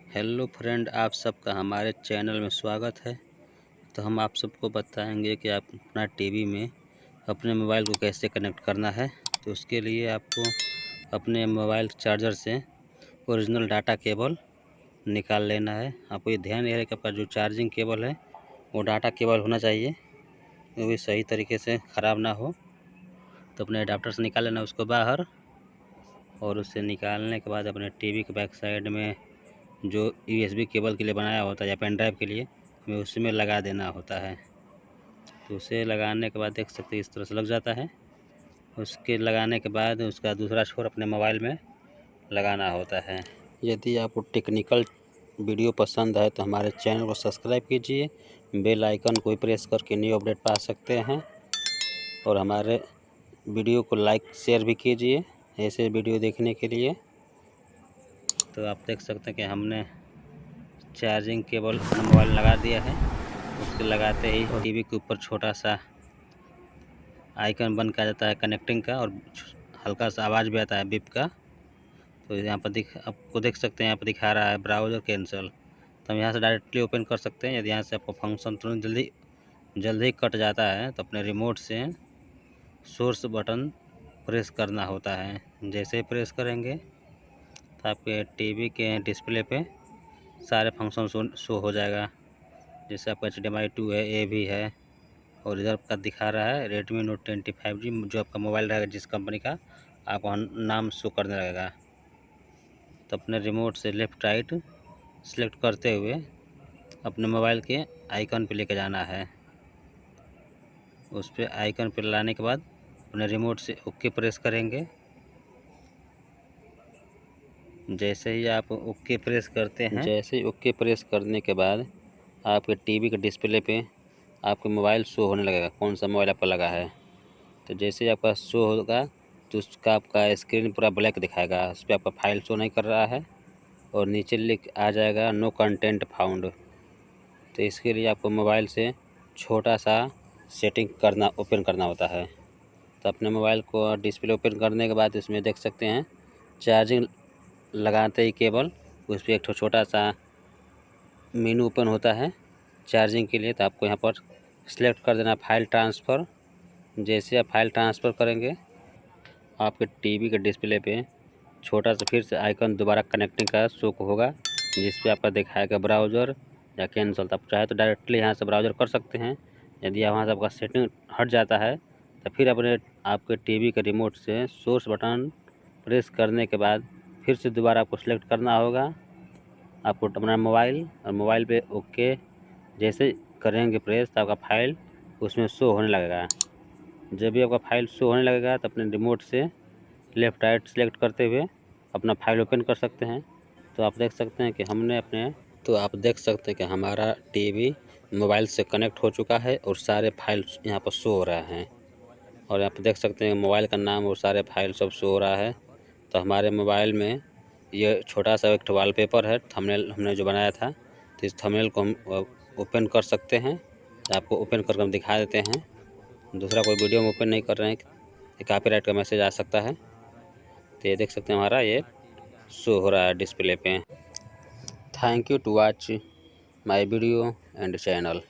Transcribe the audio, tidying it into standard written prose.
Hello friend, आप सबका हमारे चैनल में स्वागत है। तो हम आप सबको बताएंगे कि आप अपना टीवी में अपने मोबाइल को कैसे कनेक्ट करना है। तो उसके लिए आपको अपने मोबाइल चार्जर से ओरिजिनल डाटा केबल निकाल लेना है। आपको ये ध्यान रहे कि आपका जो चार्जिंग केबल है वो डाटा केबल होना चाहिए, वो भी सही तरीके से ख़राब ना हो। तो अपने अडाप्टर से निकाल लेना उसको बाहर, और उससे निकालने के बाद अपने टीवी के बैक साइड में जो यूएसबी केबल के लिए बनाया होता है या पेन ड्राइव के लिए, हमें उसमें लगा देना होता है। तो उसे लगाने के बाद देख सकते हैं इस तरह से लग जाता है। उसके लगाने के बाद उसका दूसरा छोर अपने मोबाइल में लगाना होता है। यदि आपको टेक्निकल वीडियो पसंद है तो हमारे चैनल को सब्सक्राइब कीजिए, बेल आइकन को प्रेस करके न्यू अपडेट पा सकते हैं, और हमारे वीडियो को लाइक शेयर भी कीजिए ऐसे वीडियो देखने के लिए। तो आप देख सकते हैं कि हमने चार्जिंग केबल अपना मोबाइल लगा दिया है। उसके लगाते ही टीवी के ऊपर छोटा सा आइकन बन के आ जाता है कनेक्टिंग का, और हल्का सा आवाज़ भी आता है बिप का। तो यहाँ पर आपको देख सकते हैं, यहाँ पर दिखा रहा है ब्राउज़र कैंसिल। तो हम यहाँ से डायरेक्टली ओपन कर सकते हैं। यदि यहाँ से आपको फंक्शन तुरंत जल्दी कट जाता है तो अपने रिमोट से सोर्स बटन प्रेस करना होता है। जैसे ही प्रेस करेंगे तो आपके टीवी के डिस्प्ले पे सारे फंक्शन शो हो जाएगा। जैसे आपका HDMI 2 है, ए भी है, और इधर का दिखा रहा है Redmi Note 20 5G। जो आपका मोबाइल रहेगा जिस कंपनी का, आपको नाम शो करने लगेगा। तो अपने रिमोट से लेफ़्ट राइट सेलेक्ट करते हुए अपने मोबाइल के आइकन पे लेके जाना है। उस पर आइकन पे लाने के बाद अपने रिमोट से ओके प्रेस करेंगे। जैसे ही आप ओके प्रेस करते हैं, जैसे ही ओके प्रेस करने के बाद आपके टीवी के डिस्प्ले पे आपके मोबाइल शो होने लगेगा, कौन सा मोबाइल आपका लगा है। तो जैसे ही आपका शो होगा तो उसका आपका स्क्रीन पूरा ब्लैक दिखाएगा, उस पर आपका फाइल शो नहीं कर रहा है, और नीचे लिख आ जाएगा नो कंटेंट फाउंड। तो इसके लिए आपको मोबाइल से छोटा सा सेटिंग ओपन करना होता है। तो अपने मोबाइल को डिस्प्ले ओपन करने के बाद इसमें देख सकते हैं चार्जिंग लगाते ही केबल उस पर एक छोटा सा मेनू ओपन होता है चार्जिंग के लिए। तो आपको यहाँ पर सिलेक्ट कर देना फाइल ट्रांसफ़र। जैसे आप फाइल ट्रांसफ़र करेंगे आपके टीवी के डिस्प्ले पे छोटा सा फिर से आइकन दोबारा कनेक्टिंग का शो होगा, जिस पे आपका दिखाएगा ब्राउज़र या कैंसिल। तो आप चाहे तो डायरेक्टली यहाँ से ब्राउज़र कर सकते हैं। यदि वहाँ से आपका सेटिंग हट जाता है तो फिर आपके टीवी के रिमोट से सोर्स बटन प्रेस करने के बाद फिर से दोबारा आपको सेलेक्ट करना होगा आपको अपना मोबाइल, और मोबाइल पे ओके जैसे करेंगे प्रेस तो आपका फाइल उसमें शो होने लगेगा। जब भी आपका फाइल शो होने लगेगा तो अपने रिमोट से लेफ़्ट राइट सेलेक्ट करते हुए अपना फाइल ओपन कर सकते हैं। तो आप देख सकते हैं कि हमारा टीवी मोबाइल से कनेक्ट हो चुका है और सारे फाइल यहाँ पर शो हो रहे हैं। और आप देख सकते हैं मोबाइल का नाम और सारे फाइल सब शो हो रहा है। तो हमारे मोबाइल में ये छोटा सा एक वॉलपेपर है, थंबनेल हमने जो बनाया था। तो इस थंबनेल को हम ओपन कर सकते हैं। आपको ओपन करके हम दिखा देते हैं। दूसरा कोई वीडियो हम ओपन नहीं कर रहे हैं, कॉपीराइट का मैसेज आ सकता है। तो ये देख सकते हैं हमारा ये शो हो रहा है डिस्प्ले पे। Thank you to watch my video and channel.